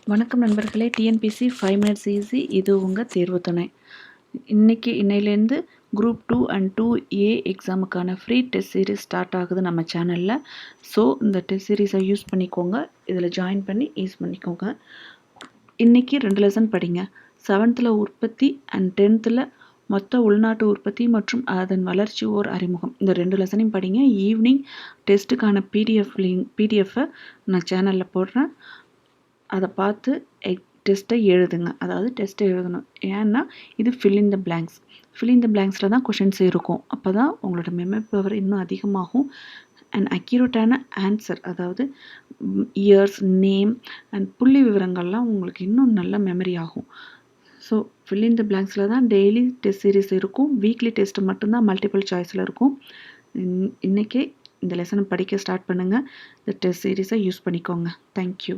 வணக்கம் நண்பர்களே. TNPSC 5 minutes easy. இது உங்கள் தேர்வு துணை. இன்னையிலேருந்து குரூப் 2 அண்ட் 2A எக்ஸாமுக்கான ஃப்ரீ டெஸ்ட் சீரிஸ் ஸ்டார்ட் ஆகுது நம்ம சேனலில். ஸோ இந்த டெஸ்ட் சீரீஸை யூஸ் பண்ணிக்கோங்க. இதில் ஜாயின் பண்ணி யூஸ் பண்ணிக்கோங்க. இன்றைக்கி 2 லெசன் படிங்க. 7th உற்பத்தி அண்ட் 10th மொத்த உள்நாட்டு உற்பத்தி மற்றும் அதன் வளர்ச்சி ஓர் அறிமுகம். இந்த 2 லெசனையும் படிங்க. ஈவினிங் டெஸ்ட்டுக்கான பிடிஎஃப்பை நான் சேனலில் போடுறேன். அதை பார்த்து டெஸ்ட்டை எழுதுங்க. அதாவது டெஸ்ட்டை எழுதணும். ஏன்னா இது ஃபில் இன் த பிளாங்க்ஸில் தான் கொஷின்ஸ் இருக்கும். அப்போ தான் உங்களோட மெமரி பவர் இன்னும் அதிகமாகும். அண்ட் அக்யூரேட்டான ஆன்சர், அதாவது இயர்ஸ், நேம் அண்ட் புள்ளி விவரங்கள்லாம் உங்களுக்கு இன்னும் நல்ல மெமரி ஆகும். ஸோ ஃபில் இன் த பிளாங்க்ஸில் தான் டெய்லி டெஸ்ட் சீரிஸ் இருக்கும். வீக்லி டெஸ்ட்டு மட்டும்தான் மல்டிபிள் சாய்ஸில் இருக்கும். இன்றைக்கே இந்த லெசனை படிக்க ஸ்டார்ட் பண்ணுங்கள். இந்த டெஸ்ட் சீரீஸை யூஸ் பண்ணிக்கோங்க. தேங்க்யூ.